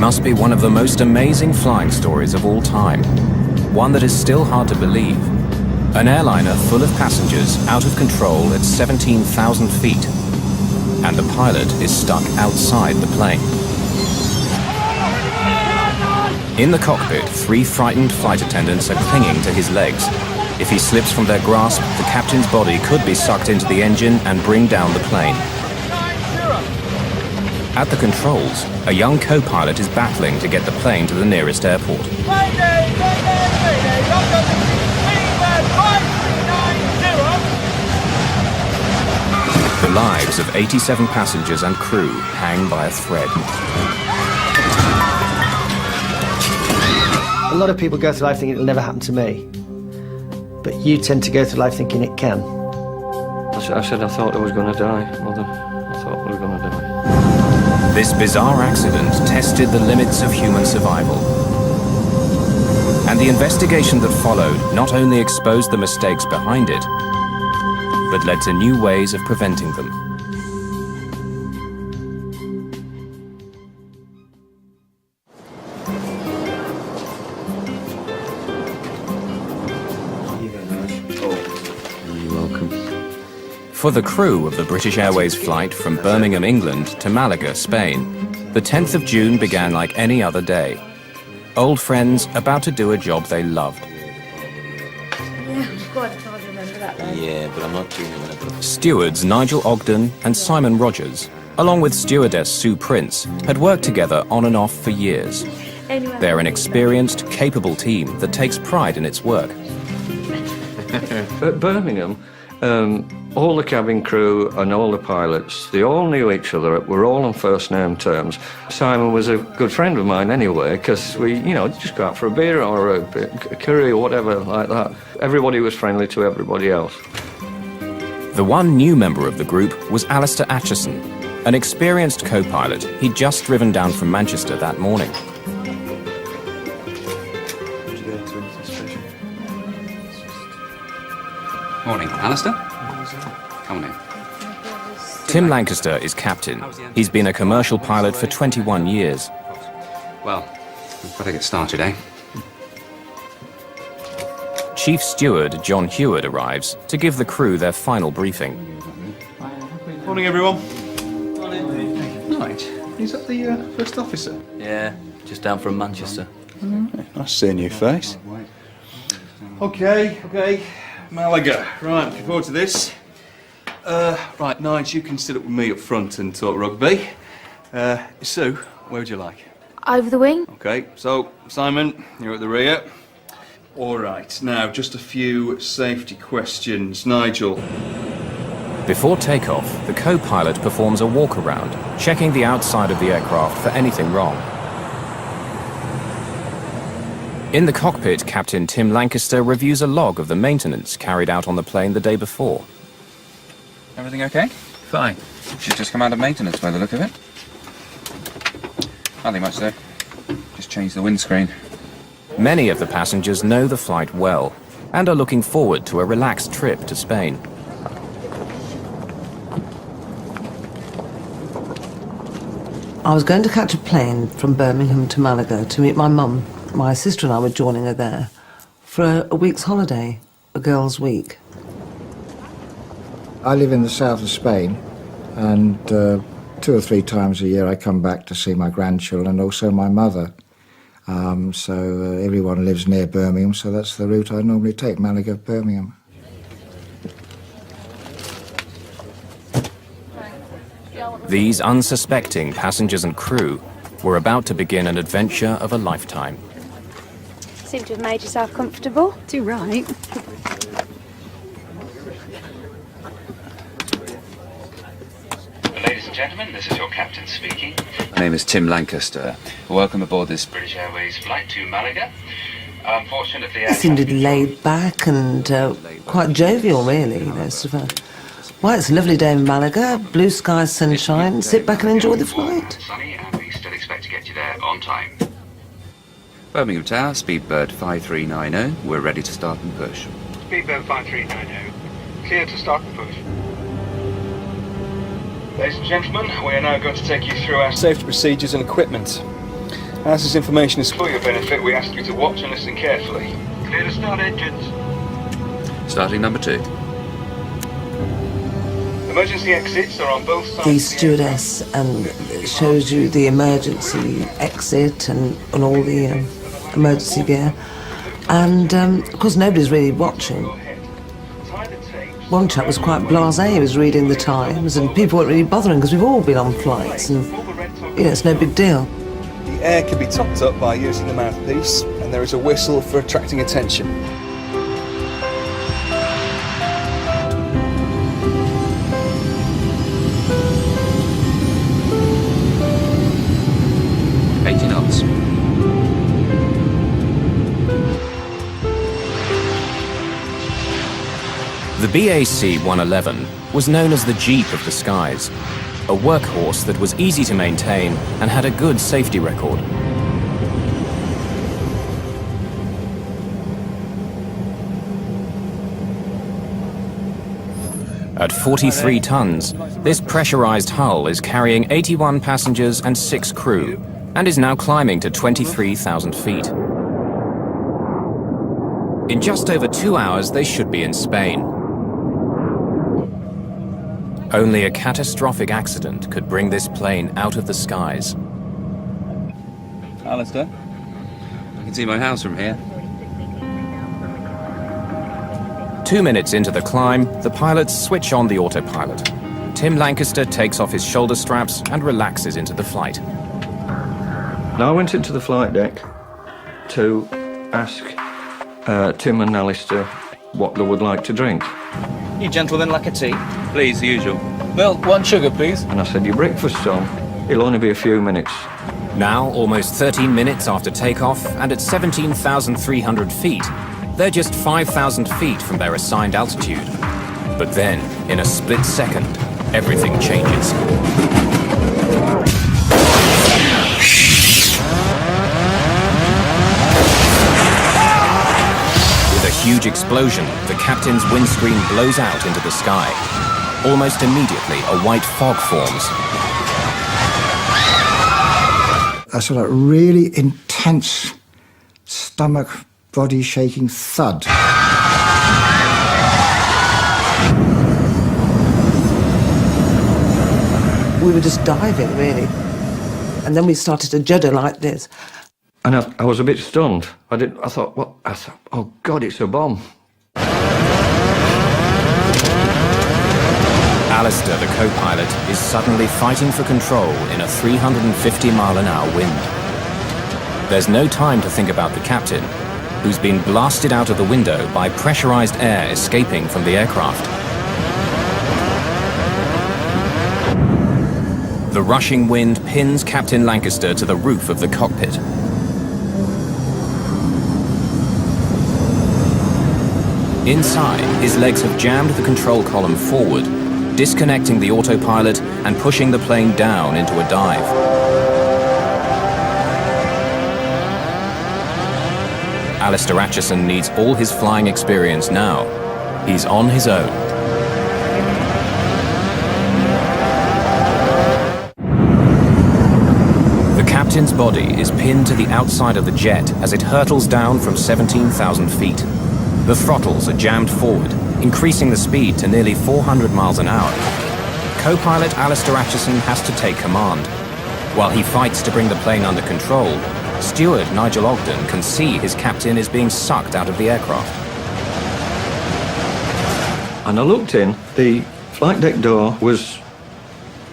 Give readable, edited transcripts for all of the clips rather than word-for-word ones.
must be one of the most amazing flying stories of all time. One that is still hard to believe. An airliner full of passengers out of control at 17,000 feet. And the pilot is stuck outside the plane. In the cockpit, 3 frightened flight attendants are clinging to his legs. If he slips from their grasp, the captain's body could be sucked into the engine and bring down the plane. At the controls, a young co-pilot is battling to get the plane to the nearest airport. The lives of 87 passengers and crew hang by a thread. A lot of people go through life thinking it'll never happen to me. But you tend to go through life thinking it can. I said I thought I was going to die. Mother, I thought I was going to die. This bizarre accident tested the limits of human survival. And the investigation that followed not only exposed the mistakes behind it, but led to new ways of preventing them. For the crew of the British Airways flight from Birmingham, England to Malaga, Spain, the 10th of June began like any other day. Old friends about to do a job they loved. Yeah, God, I can't remember that though. Yeah, but I'm not doing it. Stewards Nigel Ogden and Simon Rogers, along with stewardess Sue Prince, had worked together on and off for years. Anyway. They're an experienced, capable team that takes pride in its work. At Birmingham, all the cabin crew and all the pilots, they all knew each other. We're all on first name terms. Simon was a good friend of mine anyway, because we, just go out for a beer or a curry or whatever like that. Everybody was friendly to everybody else. The one new member of the group was Alistair Atchison, an experienced co-pilot he'd just driven down from Manchester that morning. Morning, Alistair. Come on in. Tim Lancaster is captain. He's been a commercial pilot for 21 years. Well, we'd better get started, eh? Chief Steward John Heward arrives to give the crew their final briefing. Morning, everyone. Right. Is that the first officer? Yeah, just down from Manchester. Nice seeing your face. Okay. Malaga. Right, looking forward to this. Right, Nige, you can sit up with me up front and talk rugby. Sue, where would you like? Over the wing? Okay, so, Simon, you're at the rear. All right, now, just a few safety questions. Nigel. Before takeoff, the co-pilot performs a walk-around, checking the outside of the aircraft for anything wrong. In the cockpit, Captain Tim Lancaster reviews a log of the maintenance carried out on the plane the day before. Everything okay? Fine. She's just come out of maintenance by the look of it. Hardly much though. Just changed the windscreen. Many of the passengers know the flight well and are looking forward to a relaxed trip to Spain. I was going to catch a plane from Birmingham to Malaga to meet my mum. My sister and I were joining her there for a week's holiday, a girls' week. I live in the south of Spain, and 2 or 3 times a year I come back to see my grandchildren and also my mother. So everyone lives near Birmingham, so that's the route I normally take, Malaga-Birmingham. These unsuspecting passengers and crew were about to begin an adventure of a lifetime. Seem to have made yourself comfortable. Too right. Ladies and gentlemen, this is your captain speaking. My name is Tim Lancaster. Welcome aboard this British Airways flight to Malaga. Unfortunately, He seemed laid back and quite jovial, really. Sort of well, it's a lovely day in Malaga, blue skies, sunshine. Sit back and enjoy the flight. Sunny, and we still expect to get you there on time. Birmingham Tower, Speedbird 5390. We're ready to start and push. Speedbird 5390, clear to start and push. Ladies and gentlemen, we are now going to take you through our Safety procedures and equipment. As this information is For your benefit, we ask you to watch and listen carefully. Clear to start engines. Starting number 2. Emergency exits are on both sides. The stewardess shows you the emergency exit and all the emergency gear. And, of course, nobody's really watching. One chap was quite blasé, he was reading the Times, and people weren't really bothering because we've all been on flights, and, you know, it's no big deal. The air can be topped up by using the mouthpiece, and there is a whistle for attracting attention. knots. The BAC 111 was known as the Jeep of the skies, a workhorse that was easy to maintain and had a good safety record. At 43 tons, this pressurized hull is carrying 81 passengers and 6 crew, and is now climbing to 23,000 feet. In just over 2 hours, they should be in Spain. Only a catastrophic accident could bring this plane out of the skies. Alistair? I can see my house from here. 2 minutes into the climb, the pilots switch on the autopilot. Tim Lancaster takes off his shoulder straps and relaxes into the flight. Now I went into the flight deck to ask Tim and Alistair what they would like to drink. You gentlemen like a tea? Please, the usual. Milk, 1 sugar, please. And I said, your breakfast's on. It'll only be a few minutes. Now, almost 13 minutes after takeoff, and at 17,300 feet, they're just 5,000 feet from their assigned altitude. But then, in a split second, everything changes. With a huge explosion, the captain's windscreen blows out into the sky. Almost immediately, a white fog forms. A sort of really intense stomach, body-shaking thud. We were just diving, really. And then we started to judder like this. And I was a bit stunned. I thought, oh God, it's a bomb. Alistair, the co-pilot, is suddenly fighting for control in a 350-mile-an-hour wind. There's no time to think about the captain, who's been blasted out of the window by pressurized air escaping from the aircraft. The rushing wind pins Captain Lancaster to the roof of the cockpit. Inside, his legs have jammed the control column forward, disconnecting the autopilot and pushing the plane down into a dive. Alistair Acheson needs all his flying experience now. He's on his own. The captain's body is pinned to the outside of the jet as it hurtles down from 17,000 feet. The throttles are jammed forward, increasing the speed to nearly 400 miles an hour. Co-pilot Alistair Acheson has to take command. While he fights to bring the plane under control, steward Nigel Ogden can see his captain is being sucked out of the aircraft. And I looked in, the flight deck door was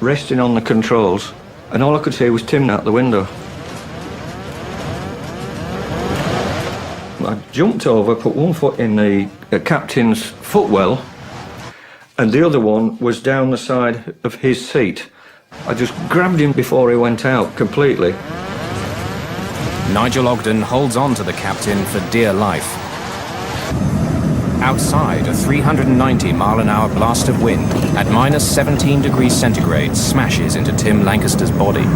resting on the controls, and all I could see was Tim out the window. I jumped over, put one foot in the captain's footwell, and the other one was down the side of his seat. I just grabbed him before he went out completely. Nigel Ogden holds on to the captain for dear life. Outside, a 390-mile-an-hour blast of wind at minus 17 degrees centigrade smashes into Tim Lancaster's body.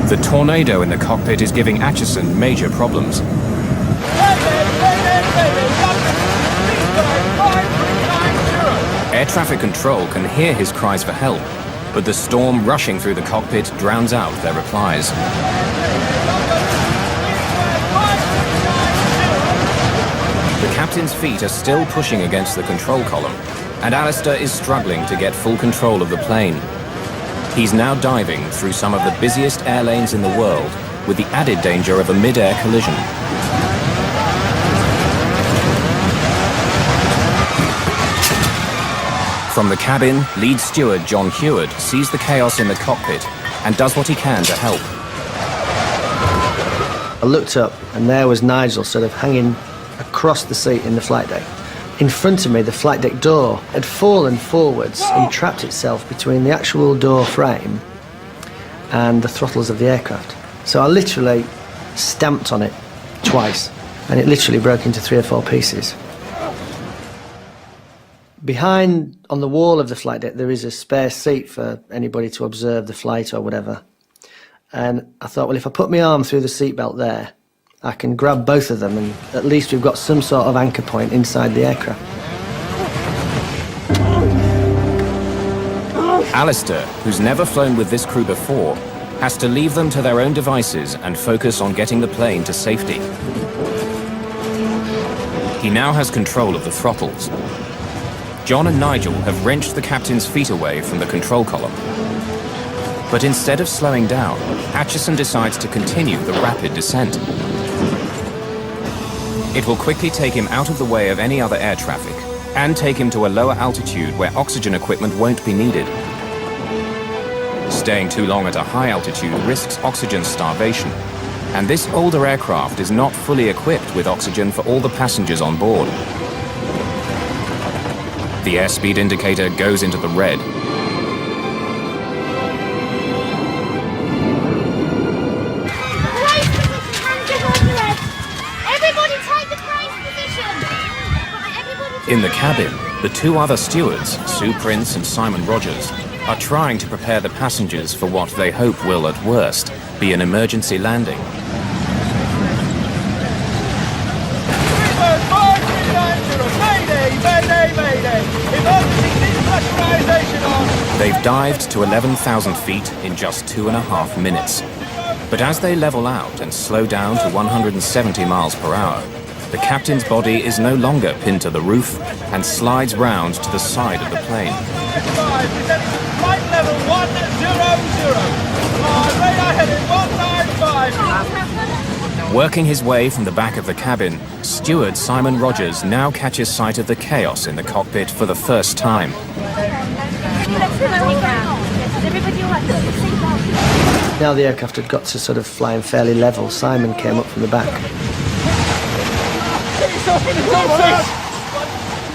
The tornado in the cockpit is giving Acheson major problems. Air traffic control can hear his cries for help, but the storm rushing through the cockpit drowns out their replies. The captain's feet are still pushing against the control column, and Alistair is struggling to get full control of the plane. He's now diving through some of the busiest air lanes in the world, with the added danger of a mid-air collision. From the cabin, lead steward John Heward sees the chaos in the cockpit and does what he can to help. I looked up and there was Nigel sort of hanging across the seat in the flight deck. In front of me, the flight deck door had fallen forwards and trapped itself between the actual door frame and the throttles of the aircraft. So I literally stamped on it twice, and it literally broke into 3 or 4 pieces. Behind, on the wall of the flight deck, there is a spare seat for anybody to observe the flight or whatever. And I thought, well, if I put my arm through the seatbelt there, I can grab both of them, and at least we've got some sort of anchor point inside the aircraft. Alistair, who's never flown with this crew before, has to leave them to their own devices and focus on getting the plane to safety. He now has control of the throttles. John and Nigel have wrenched the captain's feet away from the control column. But instead of slowing down, Acheson decides to continue the rapid descent. It will quickly take him out of the way of any other air traffic and take him to a lower altitude where oxygen equipment won't be needed. Staying too long at a high altitude risks oxygen starvation, and this older aircraft is not fully equipped with oxygen for all the passengers on board. The airspeed indicator goes into the red. In the cabin, the 2 other stewards, Sue Prince and Simon Rogers, are trying to prepare the passengers for what they hope will, at worst, be an emergency landing. They've dived to 11,000 feet in just 2.5 minutes. But as they level out and slow down to 170 miles per hour, the captain's body is no longer pinned to the roof and slides round to the side of the plane. Flight level 100. Radar heading 195. Working his way from the back of the cabin, steward Simon Rogers now catches sight of the chaos in the cockpit for the first time. Now the aircraft had got to sort of flying fairly level, Simon came up from the back.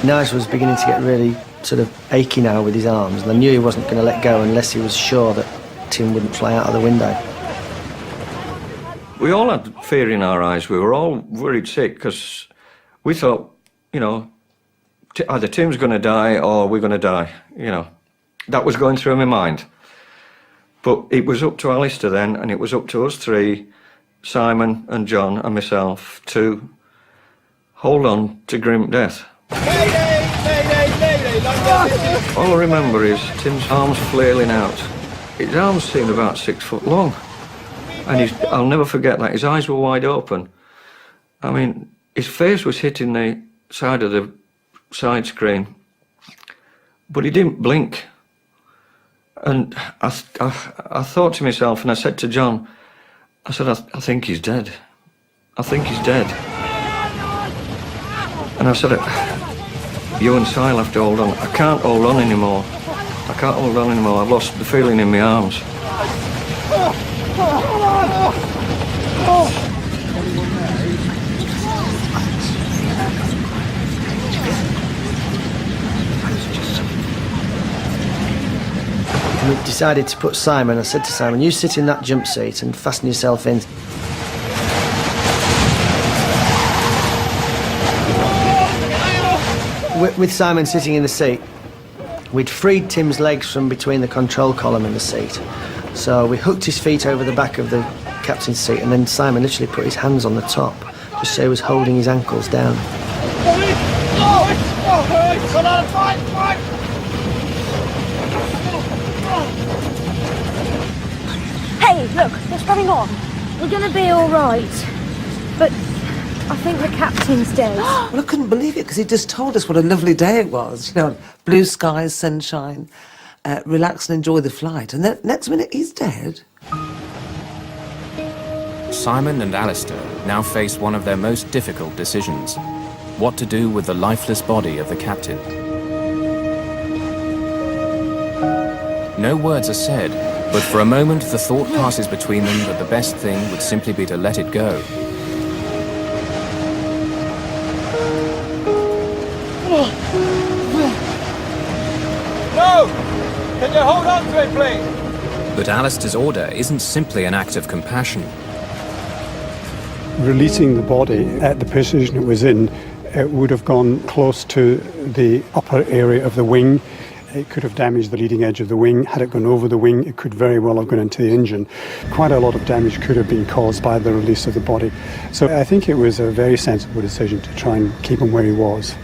Nigel was beginning to get really sort of achy now with his arms, and I knew he wasn't going to let go unless he was sure that Tim wouldn't fly out of the window. We all had fear in our eyes. We were all worried sick because we thought, you know, either Tim's going to die or we're going to die, you know. That was going through my mind. But it was up to Alistair then, and it was up to us 3, Simon and John and myself, to hold on to grim death. All I remember is Tim's arms flailing out. His arms seemed about 6 foot long. And I'll never forget that. His eyes were wide open. I mean, his face was hitting the side of the side screen. But he didn't blink. And I thought to myself, and I said to John, I said, I think he's dead. I think he's dead. And I said, you and Sil have to hold on. I can't hold on anymore. I can't hold on anymore. I've lost the feeling in my arms. We decided to put Simon. I said to Simon, you sit in that jump seat and fasten yourself in. With Simon sitting in the seat, we'd freed Tim's legs from between the control column and the seat. So we hooked his feet over the back of the captain's seat, and then Simon literally put his hands on the top, just so he was holding his ankles down. look, what's going on? We're going to be all right. But I think the captain's dead. Well, I couldn't believe it because he just told us what a lovely day it was. You know, blue skies, sunshine, relax and enjoy the flight. And then next minute, he's dead. Simon and Alistair now face one of their most difficult decisions: what to do with the lifeless body of the captain. No words are said, but for a moment the thought passes between them that the best thing would simply be to let it go. No! Can you hold on to it, please? But Alistair's order isn't simply an act of compassion. Releasing the body at the position it was in, it would have gone close to the upper area of the wing. It could have damaged the leading edge of the wing. Had it gone over the wing, it could very well have gone into the engine. Quite a lot of damage could have been caused by the release of the body. So I think it was a very sensible decision to try and keep him where he was.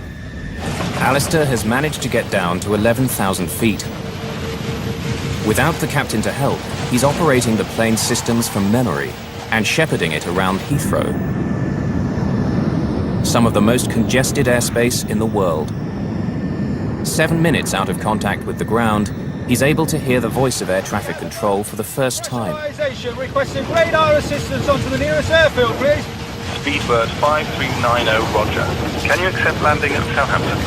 Alistair has managed to get down to 11,000 feet. Without the captain to help, he's operating the plane's systems from memory and shepherding it around Heathrow, some of the most congested airspace in the world. 7 minutes out of contact with the ground, he's able to hear the voice of air traffic control for the first time. Requesting radar assistance onto the nearest airfield, please. Speedbird 5390, roger. Can you accept landing at Southampton?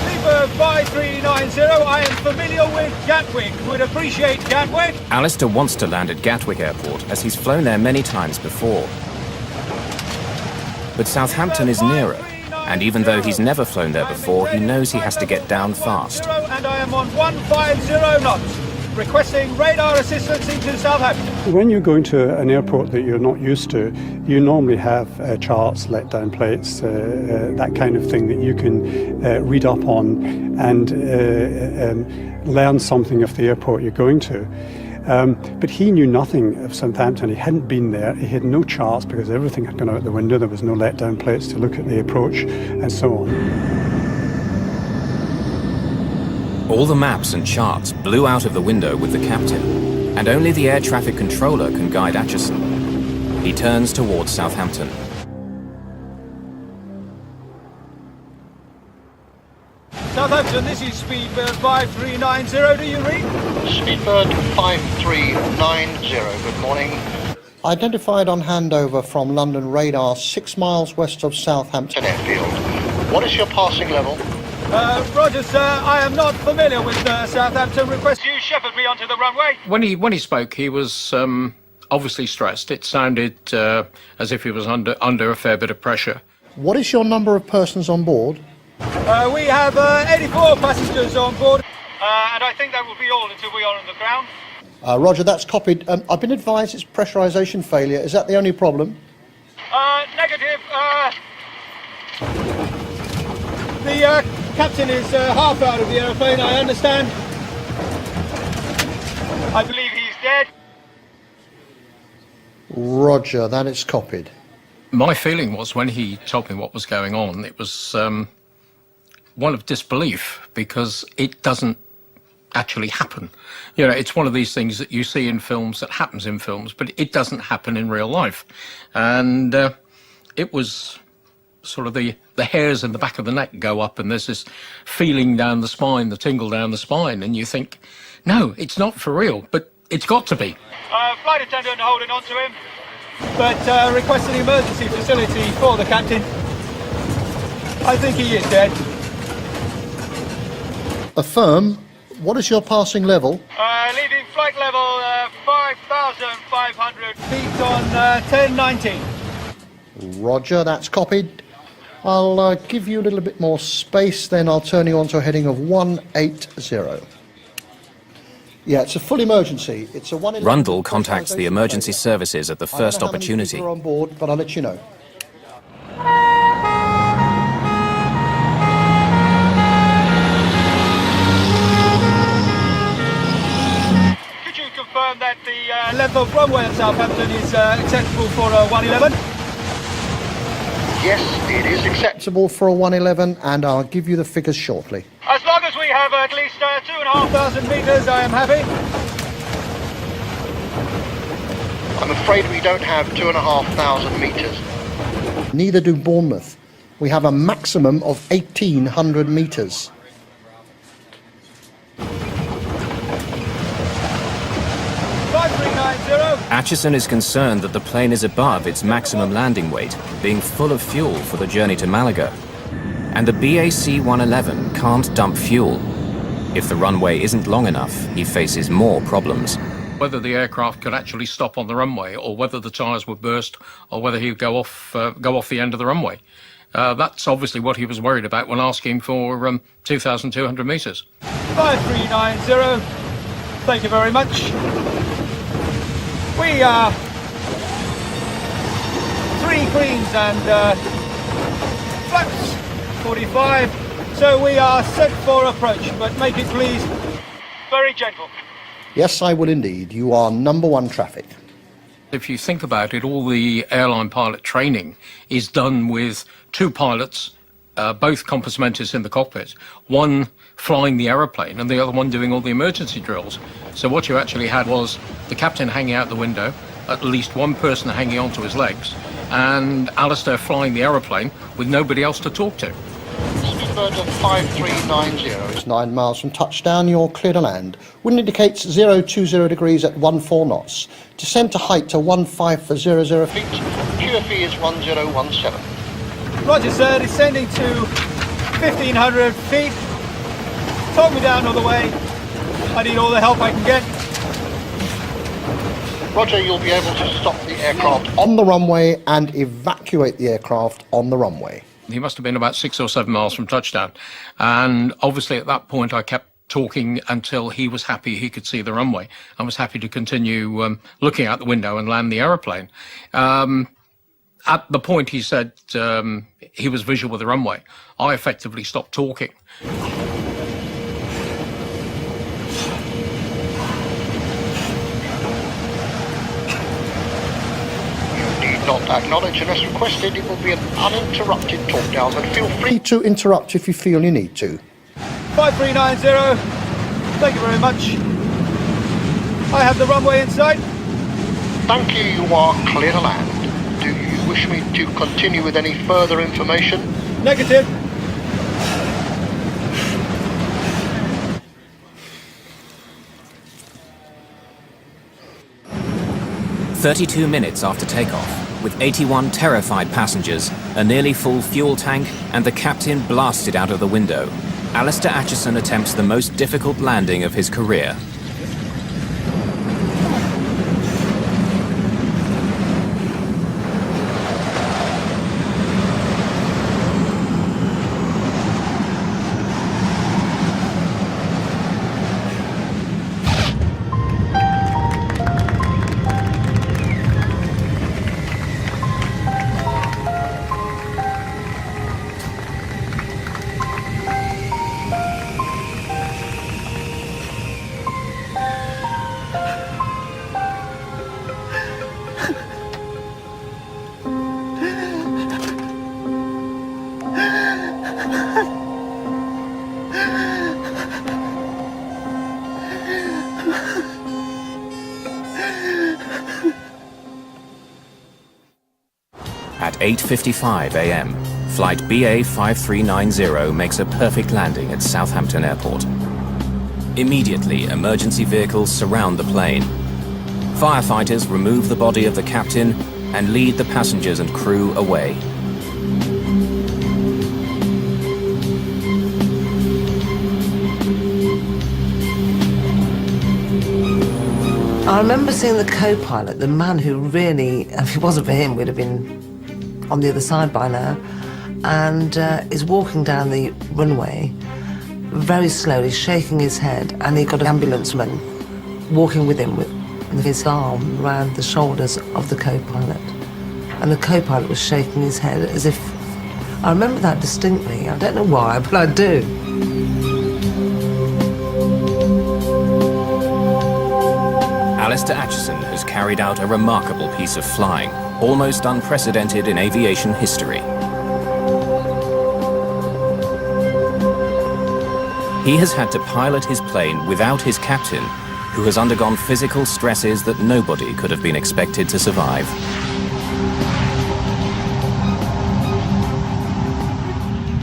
Speedbird 5390, I am familiar with Gatwick. Would appreciate Gatwick. Alistair wants to land at Gatwick Airport, as he's flown there many times before. But Southampton is nearer, and even though he's never flown there before, he knows he has to get down fast. And I am on 150 knots. Requesting radar assistance into Southampton. When you're going to an airport that you're not used to, you normally have charts, let-down plates, that kind of thing that you can read up on and learn something of the airport you're going to. But he knew nothing of Southampton. He hadn't been there. He had no charts because everything had gone out the window. There was no let-down plates to look at the approach and so on. All the maps and charts blew out of the window with the captain, and only the air traffic controller can guide Acheson. He turns towards Southampton. Southampton, this is Speedbird 5390. Do you read? Speedbird 5390. Good morning. Identified on handover from London radar 6 miles west of Southampton Airfield. What is your passing level? Roger, sir. I am not familiar with Southampton. Request you shepherd me onto the runway. When he spoke, he was obviously stressed. It sounded as if he was under a fair bit of pressure. What is your number of persons on board? We have 84 passengers on board, and I think that will be all until we are on the ground. Roger, that's copied. I've been advised it's pressurisation failure. Is that the only problem? Negative. The captain is half out of the aeroplane, I understand. I believe he's dead. Roger, that is copied. My feeling was, when he told me what was going on, it was one of disbelief, because it doesn't actually happen. You know, it's one of these things that you see in films, that happens in films, but it doesn't happen in real life. And it was sort of the hairs in the back of the neck go up, and there's this feeling down the spine, the tingle down the spine, and you think, no, it's not for real, but it's got to be. Flight attendant holding on to him, but requesting emergency facility for the captain. I think he is dead. Affirm. What is your passing level? Leaving flight level 5,500 feet on 1019. Roger, that's copied. I'll give you a little bit more space, then I'll turn you on to a heading of 180. Yeah, it's a full emergency. It's a 111. Rundle contacts the emergency services at the first opportunity. I don't know how many people are on board, but I'll let you know. Could you confirm that the length of runway at Southampton is acceptable for a 111? Yes, it is acceptable for a 111, and I'll give you the figures shortly. As long as we have at least 2,500 metres, I am happy. I'm afraid we don't have 2,500 metres. Neither do Bournemouth. We have a maximum of 1,800 metres. Atchison is concerned that the plane is above its maximum landing weight, being full of fuel for the journey to Malaga. And the BAC-111 can't dump fuel. If the runway isn't long enough, he faces more problems. Whether the aircraft could actually stop on the runway, or whether the tyres would burst, or whether he would go off the end of the runway. That's obviously what he was worried about when asking for 2,200 metres. 5390, thank you very much. We are 3 greens and flaps 45, so we are set for approach, but make it please very gentle. Yes, I will indeed. You are number 1 traffic. If you think about it, all the airline pilot training is done with 2 pilots, both compartmenters in the cockpit, one flying the aeroplane and the other one doing all the emergency drills. So what you actually had was the captain hanging out the window, at least one person hanging onto his legs, and Alistair flying the aeroplane with nobody else to talk to. Speedbird of 5390 is 9 miles from touchdown. You're clear to land. Wind indicates 020 degrees at 14 knots. Descend to height to 1500 feet. QFE is 1017. Roger, sir, descending to 1,500 feet. Talk me down all the way. I need all the help I can get. Roger, you'll be able to stop the aircraft on the runway and evacuate the aircraft on the runway. He must have been about 6 or 7 miles from touchdown. And obviously at that point I kept talking until he was happy he could see the runway. I was happy to continue looking out the window and land the aeroplane. At the point he said he was visual with the runway, I effectively stopped talking. Not acknowledge unless requested. It will be an uninterrupted talk down, but feel free to interrupt if you feel you need to. 5390, thank you very much. I have the runway in sight. Thank you, you are clear to land. Do you wish me to continue with any further information? Negative. "32 minutes after takeoff, with 81 terrified passengers, a nearly full fuel tank, and the captain blasted out of the window, Alistair Atchison attempts the most difficult landing of his career. At 8:55 a.m., flight BA5390 makes a perfect landing at Southampton Airport. Immediately, emergency vehicles surround the plane. Firefighters remove the body of the captain and lead the passengers and crew away. I remember seeing the co-pilot, the man who really, if it wasn't for him, we'd have been on the other side by now, and is walking down the runway very slowly, shaking his head, and he got an ambulanceman walking with him with his arm around the shoulders of the co-pilot. And the co-pilot was shaking his head as if... I remember that distinctly. I don't know why, but I do. Alistair Atchison has carried out a remarkable piece of flying, almost unprecedented in aviation history. He has had to pilot his plane without his captain, who has undergone physical stresses that nobody could have been expected to survive.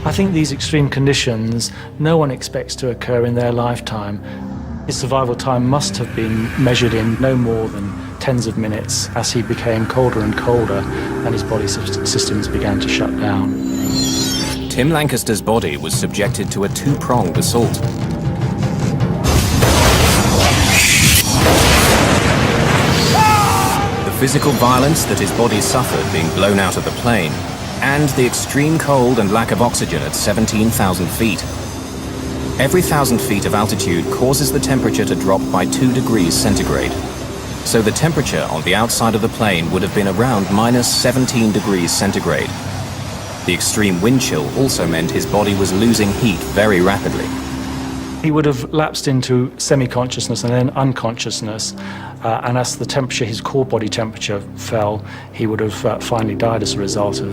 I think these extreme conditions no one expects to occur in their lifetime. His survival time must have been measured in no more than tens of minutes as he became colder and colder and his body systems began to shut down. Tim Lancaster's body was subjected to a two-pronged assault. The physical violence that his body suffered being blown out of the plane, and the extreme cold and lack of oxygen at 17,000 feet. Every 1,000 feet of altitude causes the temperature to drop by 2 degrees centigrade. So the temperature on the outside of the plane would have been around minus 17 degrees centigrade. The extreme wind chill also meant his body was losing heat very rapidly. He would have lapsed into semi-consciousness and then unconsciousness, and as the temperature, his core body temperature fell, he would have finally died as a result of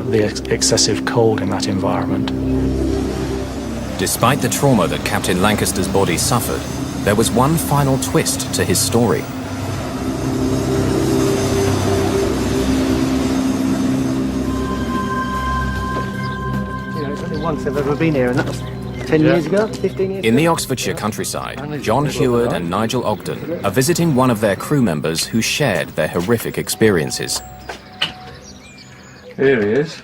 the excessive cold in that environment. Despite the trauma that Captain Lancaster's body suffered, there was one final twist to his story. You know, it's only once I've ever been here, and that was 10 years ago, 15 years ago. In the Oxfordshire countryside, John Heward and Nigel Ogden are visiting one of their crew members who shared their horrific experiences. Here he is.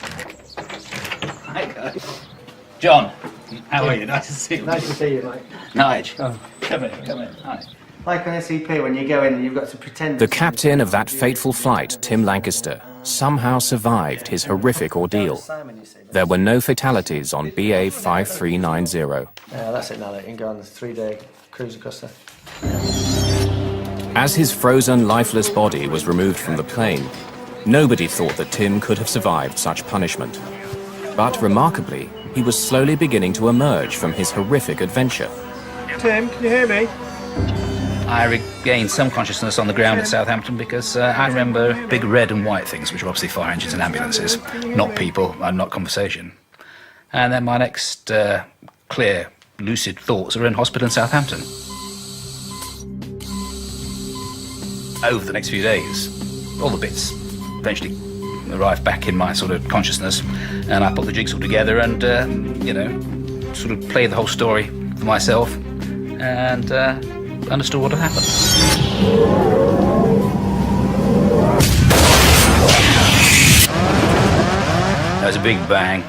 Hi, guys. John, how are you? Nice to see you. Nice to see you, mate. Nige. Oh. Come in. Hi. Like on SCP, when you go in, you've got to pretend... The captain of that fateful flight, Tim Lancaster, somehow survived his horrific ordeal. There were no fatalities on BA 5390. Yeah, that's it now. You can go on the 3-day cruise across there. As his frozen, lifeless body was removed from the plane, nobody thought that Tim could have survived such punishment. But remarkably, he was slowly beginning to emerge from his horrific adventure. Tim, can you hear me? I regained some consciousness on the ground at Southampton because I remember big red and white things, which are obviously fire engines and ambulances, not people and not conversation. And then my next clear, lucid thoughts are in hospital in Southampton. Over the next few days, all the bits eventually arrived back in my sort of consciousness, and I put the jigsaw together and, you know, sort of played the whole story for myself and understood what had happened. There was a big bang,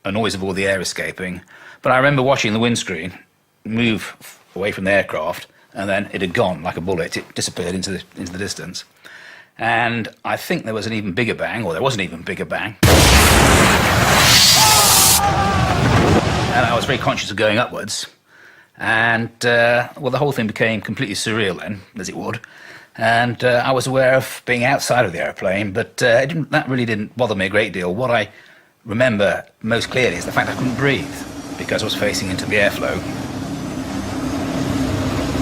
a noise of all the air escaping, but I remember watching the windscreen move away from the aircraft, and then it had gone like a bullet. It disappeared into the distance. And I think there was an even bigger bang, or there was an even bigger bang. And I was very conscious of going upwards. And, well, the whole thing became completely surreal then, as it would. And I was aware of being outside of the airplane, but that really didn't bother me a great deal. What I remember most clearly is the fact I couldn't breathe because I was facing into the airflow.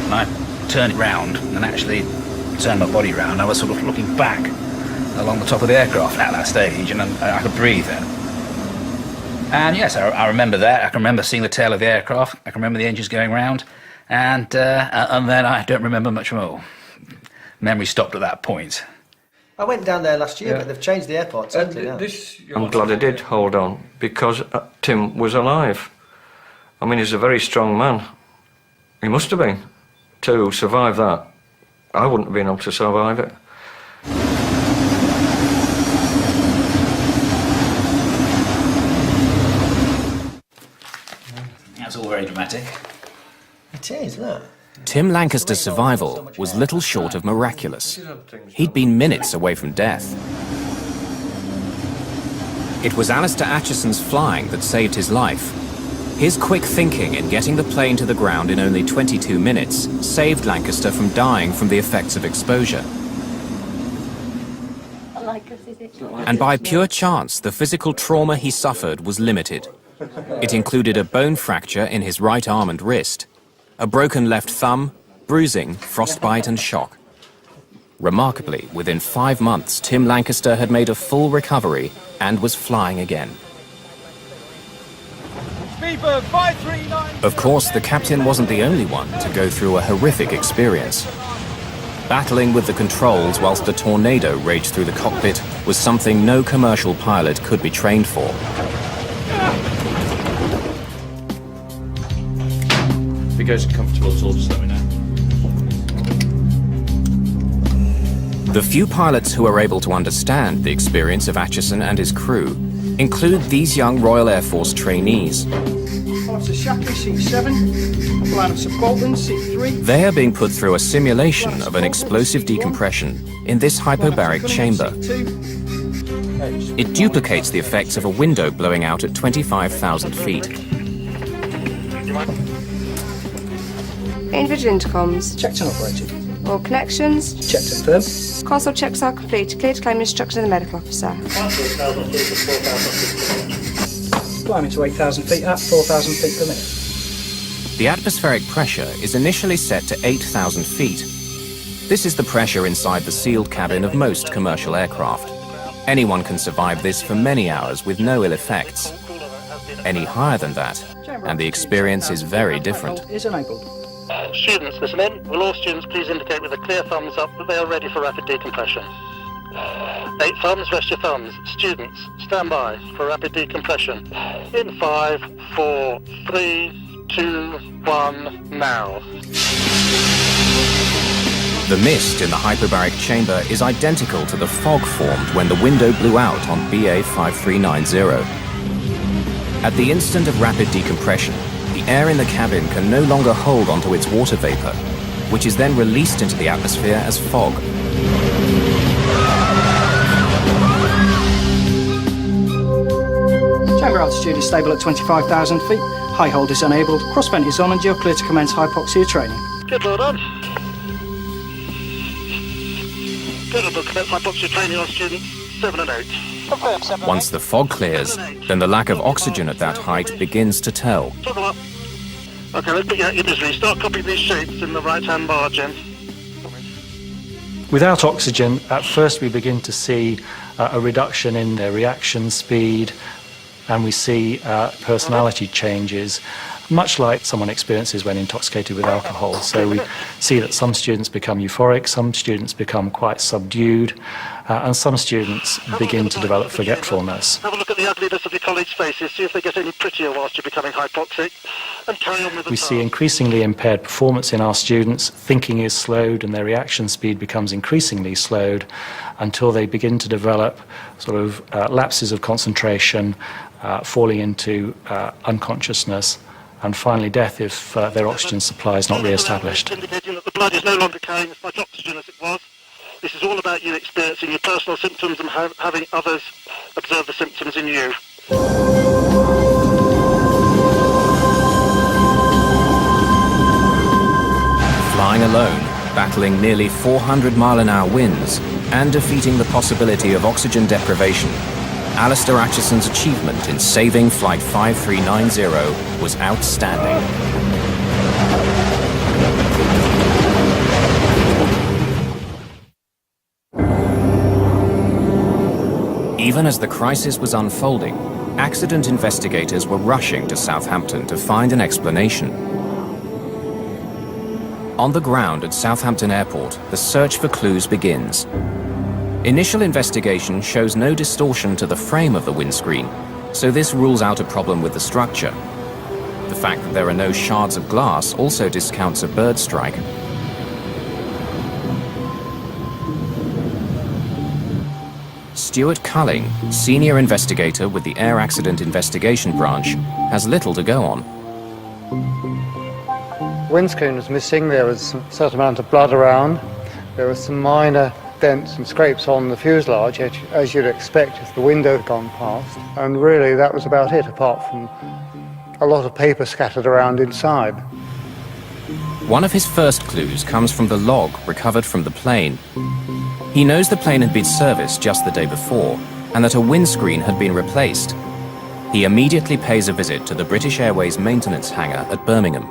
And I turned round and actually turned my body round. I was sort of looking back along the top of the aircraft at that stage, and I could breathe then. And yes, I remember that. I can remember seeing the tail of the aircraft. I can remember the engines going round, and then I don't remember much more. Memory stopped at that point. I went down there last year, but they've changed the airport totally now. I'm glad I did hold on, because Tim was alive. I mean, he's a very strong man. He must have been. To survive that, I wouldn't have been able to survive it. That's all very dramatic. It is, look. Tim Lancaster's survival was little short of miraculous. He'd been minutes away from death. It was Alistair Acheson's flying that saved his life. His quick thinking in getting the plane to the ground in only 22 minutes saved Lancaster from dying from the effects of exposure. And by pure chance, the physical trauma he suffered was limited. It included a bone fracture in his right arm and wrist, a broken left thumb, bruising, frostbite and shock. Remarkably, within 5 months, Tim Lancaster had made a full recovery and was flying again. Speedbird 539. Of course, the captain wasn't the only one to go through a horrific experience. Battling with the controls whilst a tornado raged through the cockpit was something no commercial pilot could be trained for. If it goes comfortable at all, just let me know. The few pilots who are able to understand the experience of Acheson and his crew include these young Royal Air Force trainees. Officer Shapley, seat 7. Line Officer Bolton, seat 3. They are being put through a simulation of an explosive decompression in this hyperbaric chamber. It duplicates the effects of a window blowing out at 25,000 feet. Individual intercoms. Checked and operated. All connections. Checked and firm. Console checks are complete. Clear to claim instructions of the medical officer. Climbing to 8,000 feet at 4,000 feet per minute. The atmospheric pressure is initially set to 8,000 feet. This is the pressure inside the sealed cabin of most commercial aircraft. Anyone can survive this for many hours with no ill effects. Any higher than that, and the experience is very different. Is enabled. Students, listen in. Will all students please indicate with a clear thumbs up that they are ready for rapid decompression? 8 thumbs, rest your thumbs. Students, stand by for rapid decompression. In 5, 4, 3, 2, 1, now. The mist in the hyperbaric chamber is identical to the fog formed when the window blew out on BA 5390. At the instant of rapid decompression, the air in the cabin can no longer hold onto its water vapor, which is then released into the atmosphere as fog. Chamber altitude is stable at 25,000 feet. High hold is enabled. Cross vent is on and you're clear to commence hypoxia training. Good, well done. Good, we'll commence hypoxia training on students 7 and 8. Confirm 7 and 8. Once the fog clears, then the lack of oxygen at that height begins to tell. Talk them up. Okay, let's get your misery. Start copying these shapes in the right-hand bar, Jen. Without oxygen, at first we begin to see a reduction in their reaction speed, and we see personality changes, much like someone experiences when intoxicated with alcohol. So we see that some students become euphoric, some students become quite subdued, and some students begin to develop forgetfulness. Have a look at the ugliness of your colleagues' faces, see if they get any prettier whilst you're becoming hypoxic, and carry on with the We see increasingly impaired performance in our students. Thinking is slowed and their reaction speed becomes increasingly slowed until they begin to develop sort of lapses of concentration, falling into unconsciousness, and finally death if their oxygen supply is not re-established. Indicating that the blood is no longer carrying as much oxygen as it was. This is all about you experiencing your personal symptoms and having others observe the symptoms in you. Flying alone, battling nearly 400-mile-an-hour winds, and defeating the possibility of oxygen deprivation, Alistair Acheson's achievement in saving Flight 5390 was outstanding. Even as the crisis was unfolding, accident investigators were rushing to Southampton to find an explanation. On the ground at Southampton Airport, the search for clues begins. Initial investigation shows no distortion to the frame of the windscreen, so this rules out a problem with the structure. The fact that there are no shards of glass also discounts a bird strike. Stuart Culling, senior investigator with the Air Accident Investigation Branch, has little to go on. Windscreen was missing, there was a certain amount of blood around, there were some minor dents and scrapes on the fuselage, as you'd expect if the window had gone past, and really that was about it, apart from a lot of paper scattered around inside. One of his first clues comes from the log recovered from the plane. He knows the plane had been serviced just the day before, and that a windscreen had been replaced. He immediately pays a visit to the British Airways maintenance hangar at Birmingham.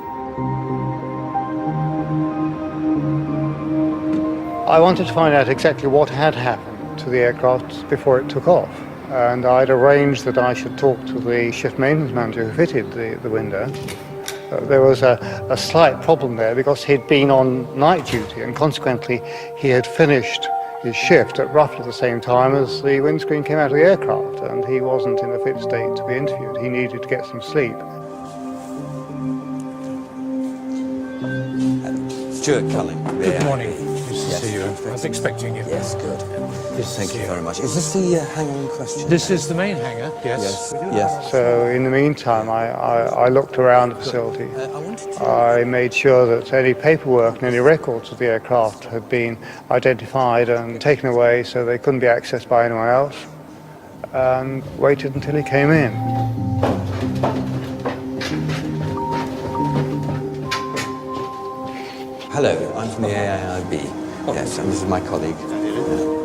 I wanted to find out exactly what had happened to the aircraft before it took off. and I'd arranged that I should talk to the shift maintenance manager who fitted the window. There was a slight problem there because he'd been on night duty, and consequently he had finished his shift at roughly the same time as the windscreen came out of the aircraft, and he wasn't in a fit state to be interviewed. He needed to get some sleep. Stuart Culling. Good morning. Nice to see you. I was expecting you. Yes, good. Thank you very much. Is this the hangar in question? This is the main hangar, yes. Yes. So in the meantime, I looked around the facility. I made sure that any paperwork and any records of the aircraft had been identified and taken away so they couldn't be accessed by anyone else, and waited until he came in. Hello, I'm from the AIIB. Yes, and this is my colleague.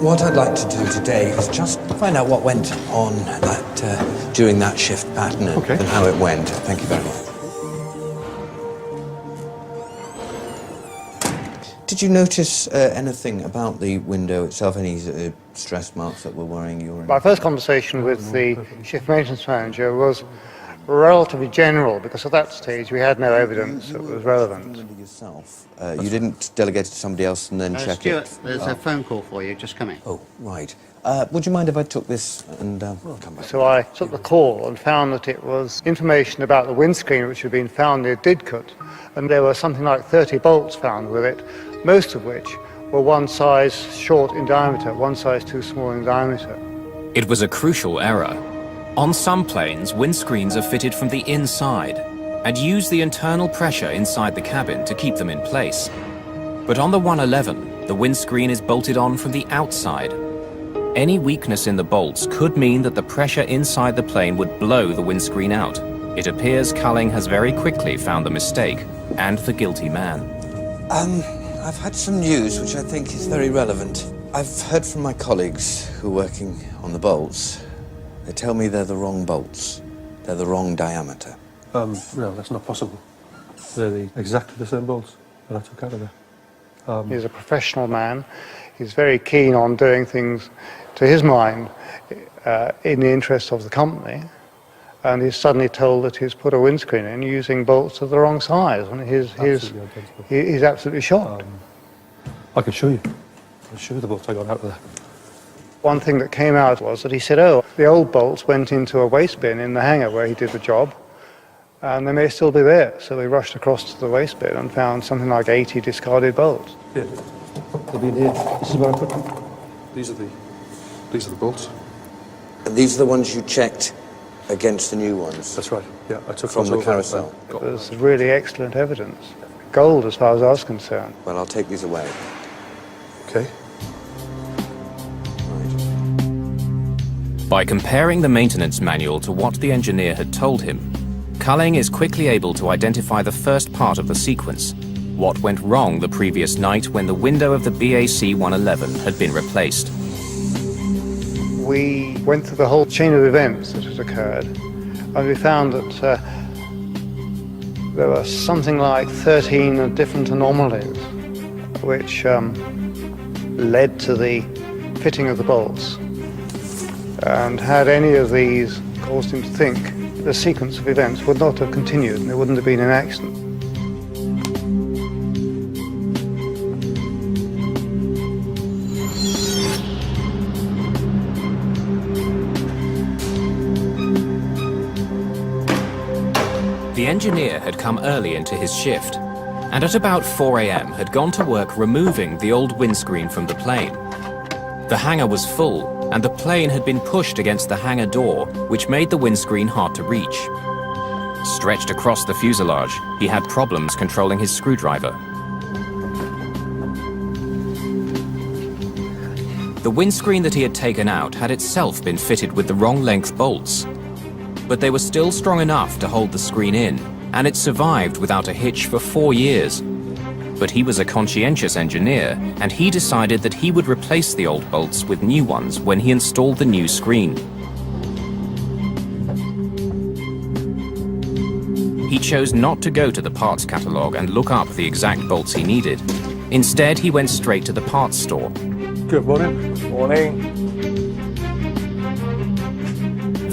What I'd like to do today is just find out what went on during that shift pattern and how it went. Thank you very much. Did you notice anything about the window itself, any stress marks that were worrying you? My first conversation with the shift maintenance manager was relatively general, because at that stage we had no evidence that was relevant. Yourself, you didn't delegate it to somebody else and then check Stuart, it? there's a phone call for you, just come in. Oh, right. Would you mind if I took this and come back? So I took the call and found that it was information about the windscreen which had been found near Didcot, and there were something like 30 bolts found with it, most of which were one size short in diameter, one size too small in diameter. It was a crucial error. On some planes, windscreens are fitted from the inside and use the internal pressure inside the cabin to keep them in place. But on the 111, the windscreen is bolted on from the outside. Any weakness in the bolts could mean that the pressure inside the plane would blow the windscreen out. It appears Culling has very quickly found the mistake and the guilty man. I've had some news which I think is very relevant. I've heard from my colleagues who are working on the bolts. They tell me they're the wrong bolts. They're the wrong diameter. No, that's not possible. They're exactly the same bolts that I took out of there. He's a professional man. He's very keen on doing things, to his mind, in the interest of the company. And he's suddenly told that he's put a windscreen in using bolts of the wrong size. And he's absolutely shocked. I can show you. I'll show you the bolts I got out of there. One thing that came out was that he said, oh, the old bolts went into a waste bin in the hangar where he did the job, and they may still be there. So we rushed across to the waste bin and found something like 80 discarded bolts. Here. They'll be in here. This is where I put them. These are the bolts. And these are the ones you checked against the new ones? That's right, yeah. I took from the carousel. There's really excellent evidence. Gold as far as I was concerned. Well, I'll take these away. Okay. By comparing the maintenance manual to what the engineer had told him, Culling is quickly able to identify the first part of the sequence, what went wrong the previous night when the window of the BAC 111 had been replaced. We went through the whole chain of events that had occurred, and we found that there were something like 13 different anomalies which led to the fitting of the bolts. And had any of these caused him to think, the sequence of events would not have continued and there wouldn't have been an accident. The engineer had come early into his shift, and at about 4 a.m. had gone to work removing the old windscreen from the plane. The hangar was full, and the plane had been pushed against the hangar door, which made the windscreen hard to reach. Stretched across the fuselage, he had problems controlling his screwdriver. The windscreen that he had taken out had itself been fitted with the wrong length bolts, but they were still strong enough to hold the screen in, and it survived without a hitch for 4 years. But he was a conscientious engineer, and he decided that he would replace the old bolts with new ones when he installed the new screen. He chose not to go to the parts catalogue and look up the exact bolts he needed. Instead, he went straight to the parts store. Good morning. Morning.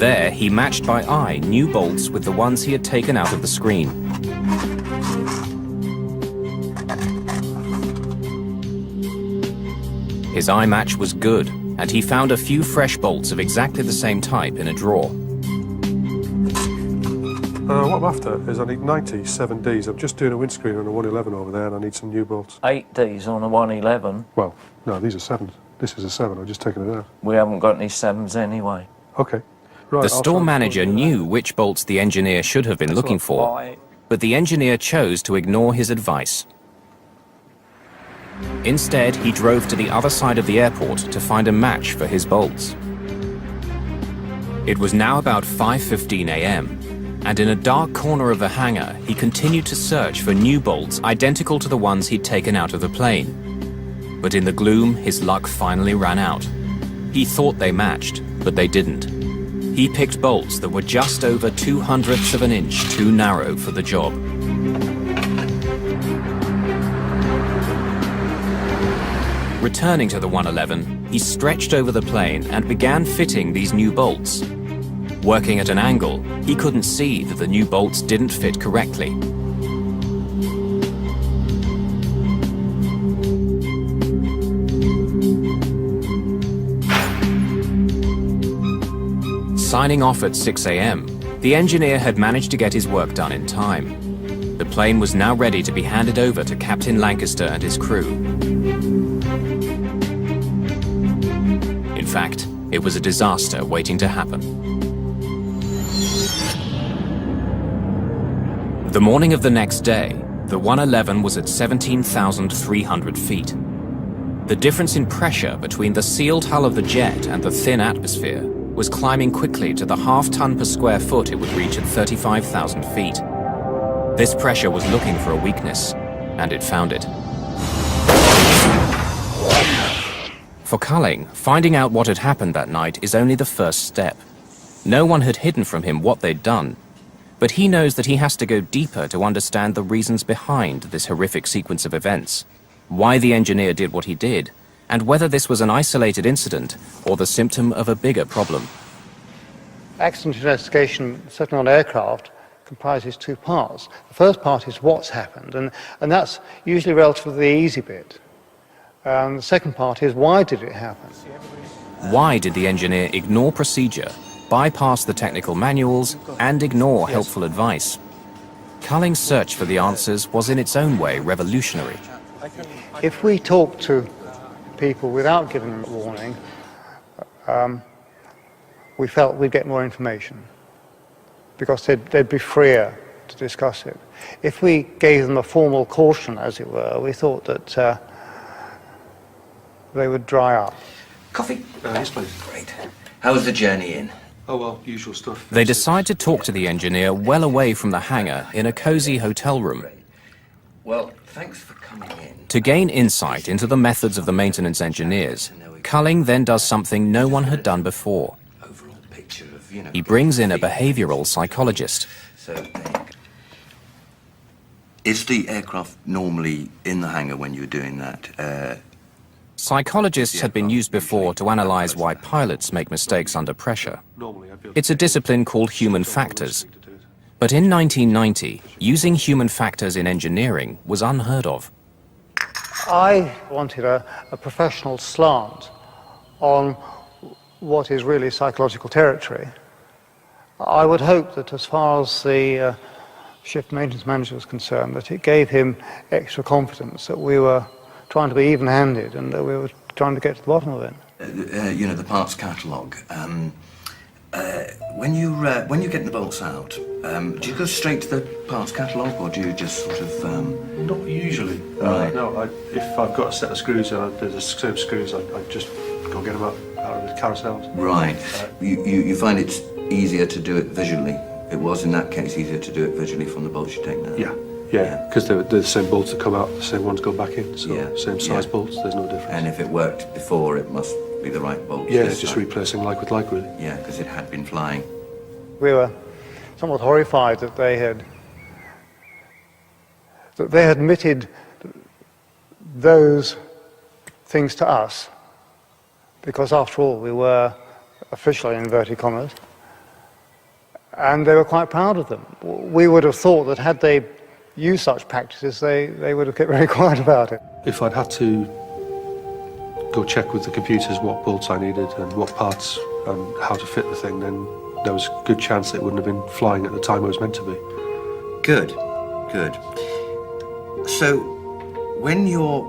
There, he matched by eye new bolts with the ones he had taken out of the screen. His eye match was good, and he found a few fresh bolts of exactly the same type in a drawer. What I'm after is I need 97 Ds. I'm just doing a windscreen on a 111 over there, and I need some new bolts. 8 Ds on a 111? Well, no, these are 7s. This is a 7. I've just taken it out. We haven't got any 7s anyway. Okay. Right, The store manager knew which bolts the engineer should have been looking for, but the engineer chose to ignore his advice. Instead, he drove to the other side of the airport to find a match for his bolts. It was now about 5:15 a.m., and in a dark corner of the hangar, he continued to search for new bolts identical to the ones he'd taken out of the plane. But in the gloom, his luck finally ran out. He thought they matched, but they didn't. He picked bolts that were just over 0.02 of an inch too narrow for the job. Returning to the 111, he stretched over the plane and began fitting these new bolts. Working at an angle, he couldn't see that the new bolts didn't fit correctly. Signing off at 6 a.m., the engineer had managed to get his work done in time. The plane was now ready to be handed over to Captain Lancaster and his crew. In fact, it was a disaster waiting to happen. The morning of the next day, the 111 was at 17,300 feet. The difference in pressure between the sealed hull of the jet and the thin atmosphere was climbing quickly to the half-ton per square foot it would reach at 35,000 feet. This pressure was looking for a weakness, and it found it. For Culling, finding out what had happened that night is only the first step. No one had hidden from him what they'd done, but he knows that he has to go deeper to understand the reasons behind this horrific sequence of events, why the engineer did what he did, and whether this was an isolated incident or the symptom of a bigger problem. Accident investigation, certainly on aircraft, comprises two parts. The first part is what's happened, and that's usually relatively the easy bit. The second part is why did it happen? Why did the engineer ignore procedure, bypass the technical manuals, and ignore helpful advice? Culling's search for the answers was in its own way revolutionary. If we talk to people without giving them a warning, we felt we'd get more information because they'd be freer to discuss it. If we gave them a formal caution, as it were, we thought that they would dry up. Coffee? Yes, please. Great. How was the journey in? Oh, well, usual stuff. They decide to talk to the engineer well away from the hangar in a cozy hotel room. Well, thanks for coming in. To gain insight into the methods of the maintenance engineers, Culling then does something no one had done before. He brings in a behavioral psychologist. So, there you go. Is the aircraft normally in the hangar when you're doing that? Psychologists had been used before to analyze why pilots make mistakes under pressure. It's a discipline called human factors. But in 1990, using human factors in engineering was unheard of. I wanted a professional slant on what is really psychological territory. I would hope that as far as the shift maintenance manager was concerned, that it gave him extra confidence that we were trying to be even-handed and that we were trying to get to the bottom of it. You know, the parts catalogue. When you're getting the bolts out, do you go straight to the parts catalogue, or do you just sort of... Not usually. Right. No, if I've got a set of screws and there's the same screws, I just go get them out of the carousels. Right. You find it's easier to do it visually? It was, in that case, easier to do it visually from the bolts you take now? Yeah, because they're the same bolts that come out, the same ones go back in, so same size bolts, there's no difference. And if it worked before, it must be the right bolts? Yeah, it's just replacing like with like, really. Yeah, because it had been flying. We were somewhat horrified that they had admitted those things to us, because after all, we were officially, in inverted commas, And they were quite proud of them. We would have thought that had they used such practices, they would have kept very quiet about it. If I'd had to go check with the computers what bolts I needed and what parts and how to fit the thing, then there was a good chance it wouldn't have been flying at the time it was meant to be. Good, good. So, when you're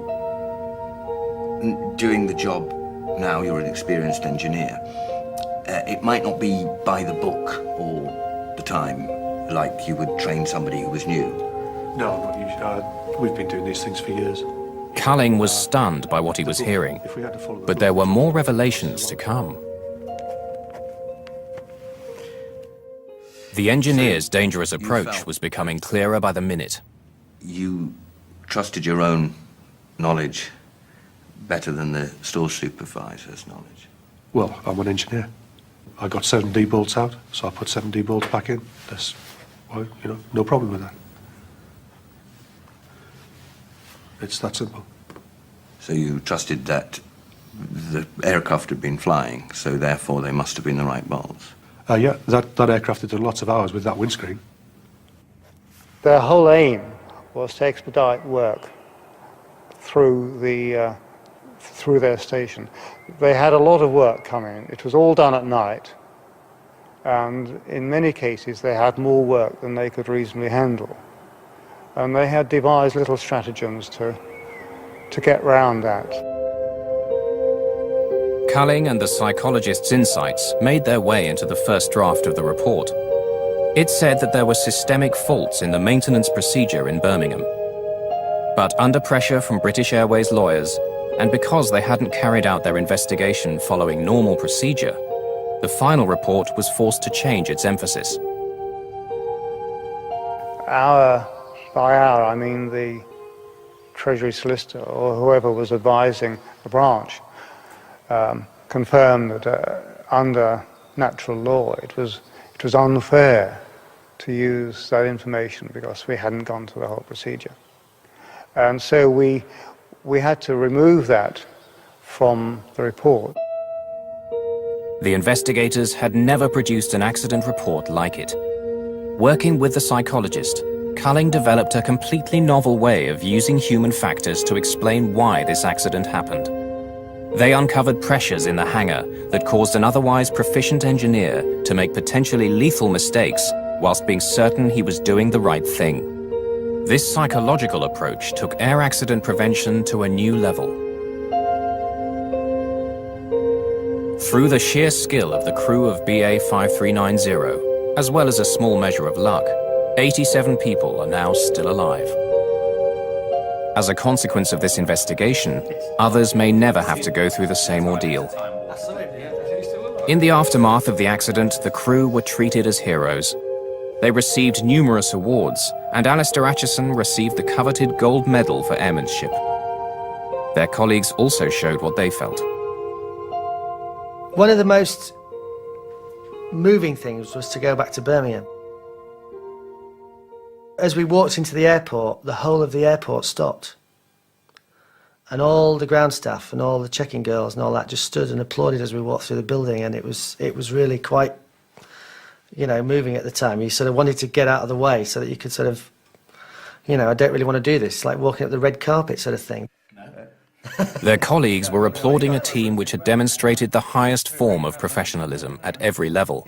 doing the job now, you're an experienced engineer, it might not be by the book all the time, like you would train somebody who was new. No, not usually. We've been doing these things for years. Culling was stunned by what he was hearing, but there were more revelations to come. The engineer's dangerous approach was becoming clearer by the minute. You trusted your own knowledge better than the store supervisor's knowledge? Well, I'm an engineer. I got 7D bolts out, so I put 7D bolts back in. That's, well, you know, no problem with that. It's that simple. So you trusted that the aircraft had been flying, so therefore they must have been the right bolts? Yeah, that aircraft had done lots of hours with that windscreen. Their whole aim was to expedite work through their station. They had a lot of work coming. It was all done at night, and in many cases they had more work than they could reasonably handle. And they had devised little stratagems to get round that. Culling and the psychologist's insights made their way into the first draft of the report. It said that there were systemic faults in the maintenance procedure in Birmingham. But under pressure from British Airways lawyers, and because they hadn't carried out their investigation following normal procedure, the final report was forced to change its emphasis. By our, I mean the Treasury solicitor or whoever was advising the branch, confirmed that under natural law it was unfair to use that information because we hadn't gone through the whole procedure. And so we had to remove that from the report. The investigators had never produced an accident report like it. Working with the psychologist, Culling developed a completely novel way of using human factors to explain why this accident happened. They uncovered pressures in the hangar that caused an otherwise proficient engineer to make potentially lethal mistakes whilst being certain he was doing the right thing. This psychological approach took air accident prevention to a new level. Through the sheer skill of the crew of BA 5390, as well as a small measure of luck, 87 people are now still alive. As a consequence of this investigation, others may never have to go through the same ordeal. In the aftermath of the accident, the crew were treated as heroes. They received numerous awards, and Alistair Acheson received the coveted gold medal for airmanship. Their colleagues also showed what they felt. One of the most moving things was to go back to Birmingham. As we walked into the airport, the whole of the airport stopped. And all the ground staff and all the check-in girls and all that just stood and applauded as we walked through the building, and it was really quite, you know, moving at the time. You sort of wanted to get out of the way so that you could sort of, you know, I don't really want to do this. It's like walking up the red carpet sort of thing. Their colleagues were applauding a team which had demonstrated the highest form of professionalism at every level.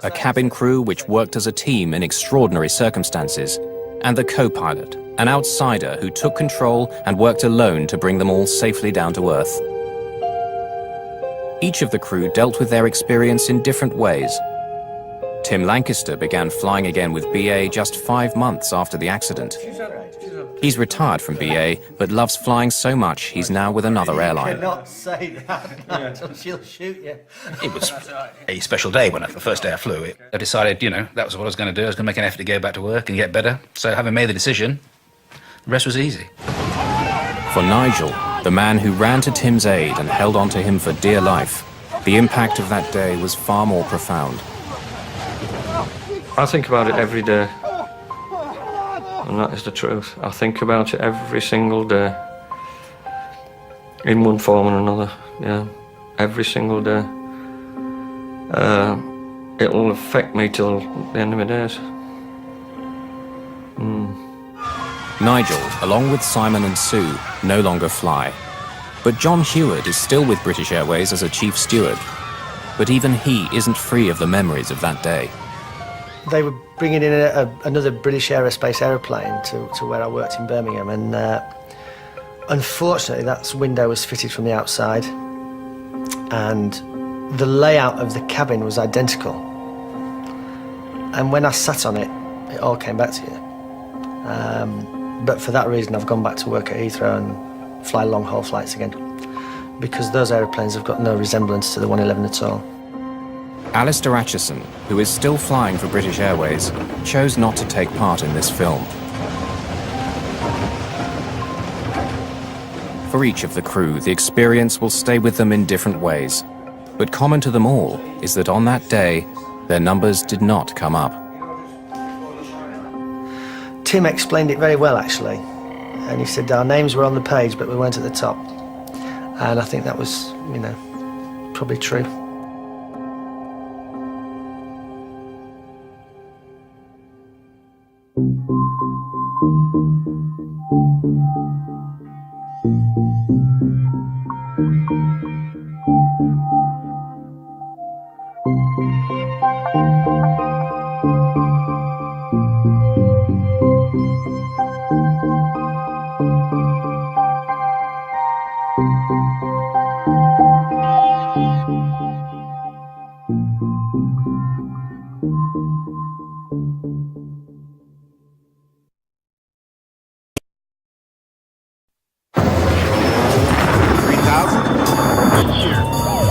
A cabin crew which worked as a team in extraordinary circumstances, and the co-pilot, an outsider who took control and worked alone to bring them all safely down to earth. Each of the crew dealt with their experience in different ways. Tim Lancaster began flying again with BA just 5 months after the accident. He's retired from BA, but loves flying so much he's now with another airline. You cannot say that, she'll shoot you. It was a special day when the first day I flew. I decided, you know, that was what I was going to do. I was going to make an effort to go back to work and get better. So having made the decision, the rest was easy. For Nigel, the man who ran to Tim's aid and held on to him for dear life, the impact of that day was far more profound. I think about it every day, and that is the truth. I think about it every single day, in one form or another, yeah, every single day. it'll affect me till the end of my days. Nigel, along with Simon and Sue, no longer fly. But John Heward is still with British Airways as a chief steward. But even he isn't free of the memories of that day. They were bringing in another British aerospace aeroplane to where I worked in Birmingham, and unfortunately that window was fitted from the outside, and the layout of the cabin was identical. And when I sat on it, it all came back to you. But for that reason, I've gone back to work at Heathrow and fly long-haul flights again, because those aeroplanes have got no resemblance to the 111 at all. Alistair Acheson, who is still flying for British Airways, chose not to take part in this film. For each of the crew, the experience will stay with them in different ways. But common to them all is that on that day, their numbers did not come up. Tim explained it very well, actually. And he said our names were on the page, but we weren't at the top. And I think that was, you know, probably true.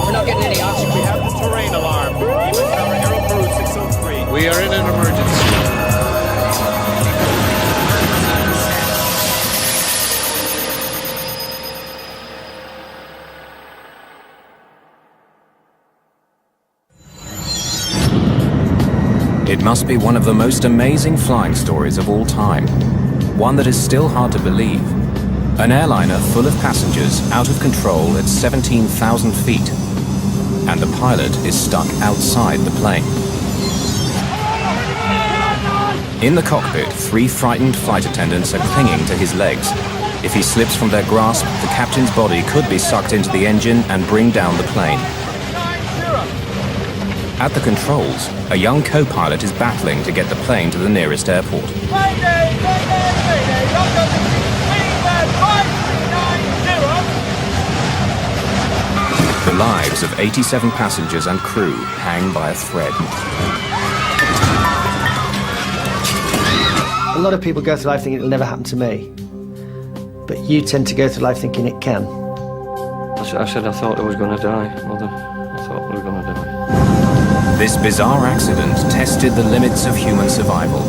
We're not getting any oxygen. We have the terrain alarm. Even Tower Aero Crew 603. We are in an emergency. It must be one of the most amazing flying stories of all time. One that is still hard to believe. An airliner full of passengers out of control at 17,000 feet. And the pilot is stuck outside the plane. In the cockpit, 3 frightened flight attendants are clinging to his legs. If he slips from their grasp, the captain's body could be sucked into the engine and bring down the plane. At the controls, a young co-pilot is battling to get the plane to the nearest airport. The lives of 87 passengers and crew hang by a thread. A lot of people go through life thinking it'll never happen to me. But you tend to go through life thinking it can. I said I thought I was going to die, Mother. I thought I was going to die. This bizarre accident tested the limits of human survival.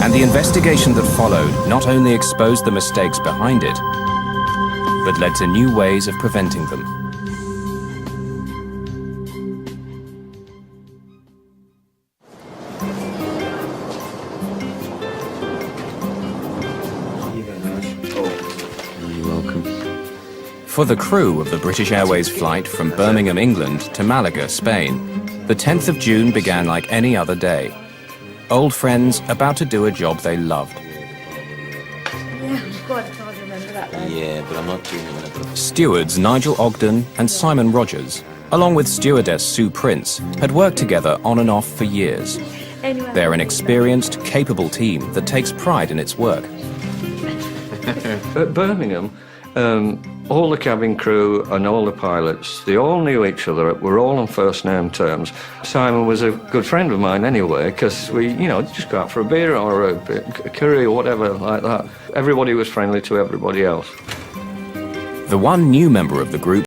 And the investigation that followed not only exposed the mistakes behind it, but led to new ways of preventing them. You're welcome. For the crew of the British Airways flight from Birmingham, England to Malaga, Spain, the 10th of June began like any other day. Old friends about to do a job they loved. Yeah, but I'm not doing it. Stewards Nigel Ogden and Simon Rogers, along with stewardess Sue Prince, had worked together on and off for years. They're an experienced, capable team that takes pride in its work. At Birmingham, all the cabin crew and all the pilots, they all knew each other. We're all on first name terms. Simon was a good friend of mine anyway, because we, you know, just go out for a beer or a curry or whatever like that. Everybody was friendly to everybody else. The one new member of the group